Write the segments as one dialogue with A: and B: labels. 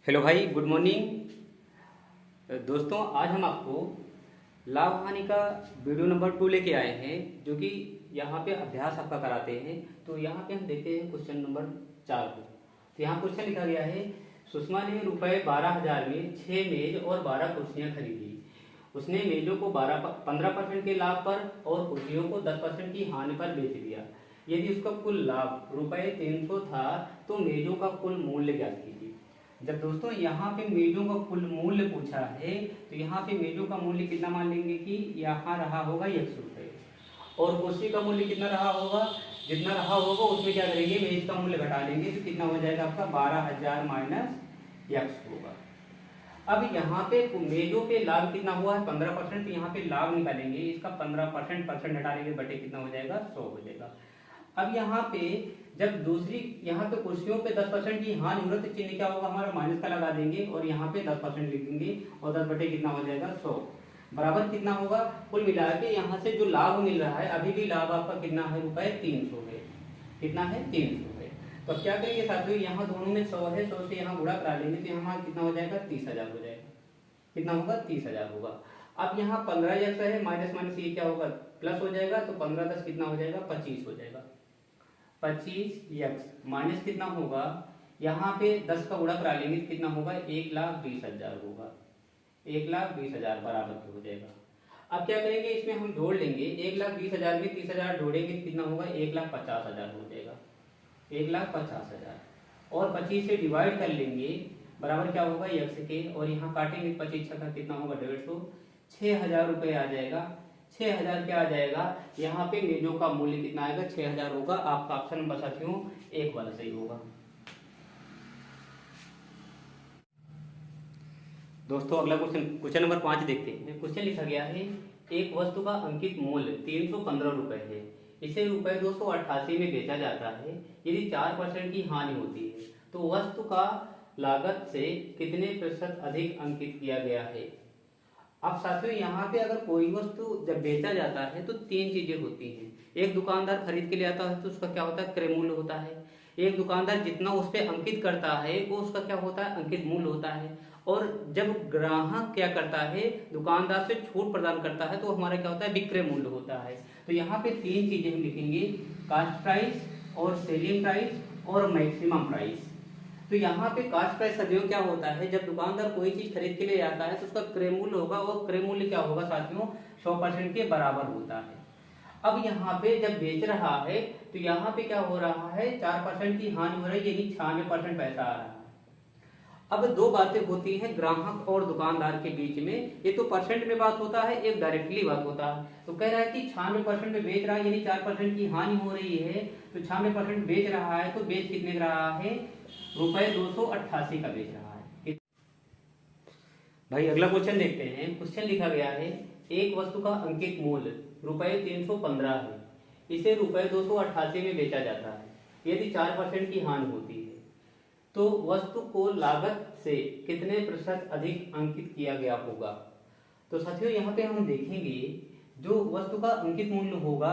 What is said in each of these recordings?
A: Hello भाई, good morning. दोस्तों, आज हम आपको लाभ हानि का वीडियो नंबर 2 लेके आए हैं, जो कि यहाँ पे अभ्यास आपका कराते हैं। तो यहाँ पे हम देखते हैं क्वेश्चन नंबर 4 को। तो यहाँ क्वेश्चन लिखा गया है, सुषमा ने रुपए 12,000 में 6 मेज और 12 कुर्सियाँ खरीदी। उसने मेजों को 15% के लाभ पर और कुर्सियों को 10% की हानि पर बेच दिया। यदि उसका कुल लाभ रुपए 300 था तो मेजों का कुल मूल्य ज्ञात कीजिए। जब दोस्तों यहाँ पे मेजों का कुल मूल्य पूछा है, तो यहाँ पे मेजों का मूल्य कितना मान लेंगे कि यहाँ रहा होगा 100 रुपये, और कुर्सी का मूल्य कितना रहा होगा, जितना रहा होगा उसमें क्या करेंगे, मेज का मूल्य घटा लेंगे। तो कितना हो जाएगा आपका 12,000 माइनस एक्स होगा। अब यहाँ पे मेजों पे लाभ कितना हुआ है 15%, तो यहाँ पे लाभ निकालेंगे, इसका 15% हटा लेंगे, बटे कितना हो जाएगा 100 हो जाएगा। अब यहाँ पे जब दूसरी यहाँ पे कुर्सियों पे 10% की हानि हो, तो चिन्ह क्या होगा हमारा, माइनस का लगा देंगे और यहाँ पे 10% लिख देंगे, और 10 बटे कितना हो जाएगा 100 बराबर कितना होगा। कुल मिला के यहाँ से जो लाभ मिल रहा है, अभी भी लाभ आपका कितना है, रुपए 300 है। कितना है, 300 है। तो अब क्या करेंगे साथियों, यहाँ दोनों में 100 है, 100 से यहाँ गुणा करा लेंगे, तो यहाँ कितना हो जाएगा 30,000 हो जाएगा। कितना होगा, 30,000 होगा। अब यहाँ 15 एक्स है, माइनस माइनस ये क्या होगा, प्लस हो जाएगा, तो 15 10 कितना हो जाएगा, 25 हो जाएगा। 25 एक्स माइनस कितना होगा, यहाँ पे 10 का गुणा करा लेंगे, कितना होगा 1,20,000 होगा। 1,20,000 बराबर हो जाएगा। अब क्या करेंगे, इसमें हम जोड़ लेंगे, 1,20,000 में 30,000 जोड़ेंगे, कितना होगा 1,50,000 हो जाएगा। 1,50,000 और 25 से डिवाइड कर लेंगे, बराबर क्या होगा एक्स के, और यहाँ काटेंगे 25 का कितना होगा 150, 6,000 रुपये आ जाएगा। 6,000 क्या आ जाएगा, यहाँ पे मेजों का मूल्य कितना आएगा 6,000 होगा। आपका ऑप्शन नंबर साथियों 1 वाला सही होगा। दोस्तों अगला क्वेश्चन नंबर 5 देखते हैं। क्वेश्चन लिखा गया है, एक वस्तु का अंकित मूल्य 315 रुपए है, इसे रुपए 288 में बेचा जाता है। यदि 4% की हानि होती है तो वस्तु का लागत से कितने प्रतिशत अधिक अंकित किया गया है। अब साथियों यहाँ पे अगर कोई वस्तु जब बेचा जाता है तो 3 चीजें होती हैं। एक दुकानदार खरीद के ले आता है तो उसका क्या होता है, क्रय मूल्य होता है। एक दुकानदार जितना उस पर अंकित करता है वो उसका क्या होता है, अंकित मूल्य होता है। और जब ग्राहक क्या करता है, दुकानदार से छूट प्रदान करता है, तो हमारा क्या होता है, विक्रय मूल्य होता है। तो यहाँ पे 3 चीजें हम लिखेंगे, कास्ट प्राइस और सेलिंग प्राइस और मैक्सिमम प्राइस। तो यहाँ पे कास्ट प्राइस सदैव क्या होता है, जब दुकानदार कोई चीज खरीद के लिए आता है तो उसका क्रय मूल्य होगा, और क्रय मूल्य क्या होगा साथियों 100% के बराबर होता है। अब यहाँ पे जब बेच रहा है तो यहाँ पे क्या हो रहा है, 4% की हानि हो रही है, यानी 96% पैसा आ रहा है। अब 2 बातें होती हैं ग्राहक और दुकानदार के बीच में, ये तो परसेंट में बात होता है, एक डायरेक्टली बात होता है। तो कह रहा है कि 96% में बेच रहा है, यानी 4% की हानि हो रही है, तो 96% बेच रहा है, तो बेच कितने का रहा है, रुपए 288 का बेच रहा है। भाई अगला क्वेश्चन देखते हैं। क्वेश्चन लिखा गया है, एक वस्तु का अंकित मूल्य रुपए 315 है, इसे रुपए 288 में बेचा जाता है। यदि 4% की हानि होती है तो वस्तु को लागत से कितने प्रतिशत अधिक अंकित किया गया होगा। तो साथियों यहाँ पे हम देखेंगे, जो वस्तु का अंकित मूल्य होगा,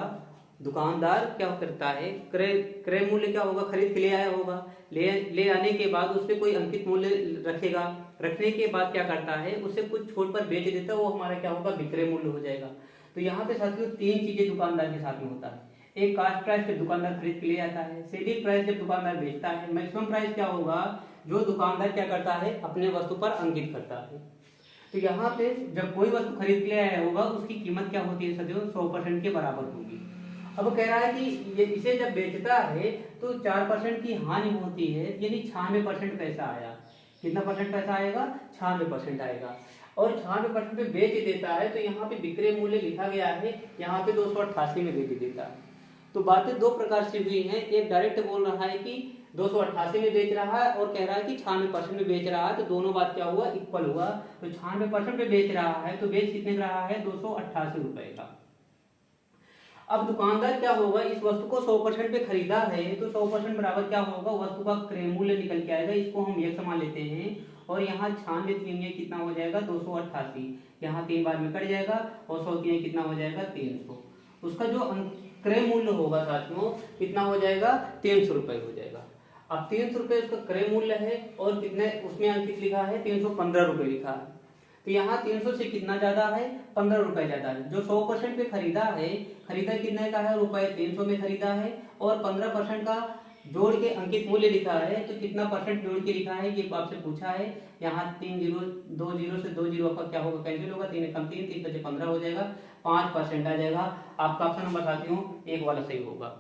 A: दुकानदार क्या करता है, क्रय मूल्य क्या होगा, खरीद के ले आया होगा, ले आने के बाद उस पर कोई अंकित मूल्य रखेगा, रखने के बाद क्या करता है, उसे कुछ छोड़ पर बेच देता है, वो हमारा क्या होगा, विक्रय मूल्य हो जाएगा। तो यहाँ पे साथियों 3 चीजें दुकानदार के साथ में होता है। एक कास्ट प्राइस जब दुकानदार खरीद के ले आता है, सेलिंग प्राइस जब दुकानदार बेचता है, मैक्सिमम प्राइस क्या होगा, जो दुकानदार क्या करता है, अपने वस्तु पर अंकित करता है। तो यहाँ पे जब कोई वस्तु खरीद के ले आया होगा, उसकी कीमत क्या होती है साथियों 100% के बराबर होगी। अब कह रहा है कि इसे जब बेचता है तो 4% की हानि होती है, यानी 96% पैसा आया। कितना परसेंट पैसा आएगा, 96% आएगा, और 96% पे बेच देता है, तो यहाँ पे विक्रय मूल्य लिखा गया है, यहाँ पे 288 में बेच देता है। तो बातें 2 प्रकार से हुई हैं, एक डायरेक्ट बोल रहा है कि 288 में बेच रहा है, और कह रहा है कि 96% में बेच रहा है, तो दोनों बात क्या हुआ, इक्वल हुआ। तो 96% में बेच रहा है, तो बेच कितने का रहा है, 288 रुपए का। अब दुकानदार क्या होगा, इस वस्तु को 100% पे खरीदा है, तो 100% बराबर क्या होगा, वस्तु का क्रय मूल्य निकल के आएगा, इसको हम एक समान लेते हैं, और यहाँ 96 कितना हो जाएगा 288, यहाँ 3 बार में कट जाएगा, और 100 कितना हो जाएगा 300। उसका जो क्रय मूल्य होगा साथियों कितना हो जाएगा 300 रुपये हो जाएगा। अब 300 रुपये उसका क्रय मूल्य है और कितने उसमें अंकित लिखा है 315 रुपये लिखा है। तो यहाँ 300 से कितना ज्यादा है 15 रुपए ज्यादा है। जो 100% पे खरीदा है, खरीदा कितने का है रुपए 300 में खरीदा है और 15% का जोड़ के अंकित मूल्य लिखा है। तो कितना परसेंट जोड़ के लिखा है ये आपसे पूछा है। यहाँ 3 जीरो 2 जीरो से 2 जीरो आपका क्या होगा कैंसिल होगा, 3 कम 3 3 15 हो जाएगा, 5% आ जाएगा। आपका ऑप्शन नंबर साथियों एक वाला सही होगा।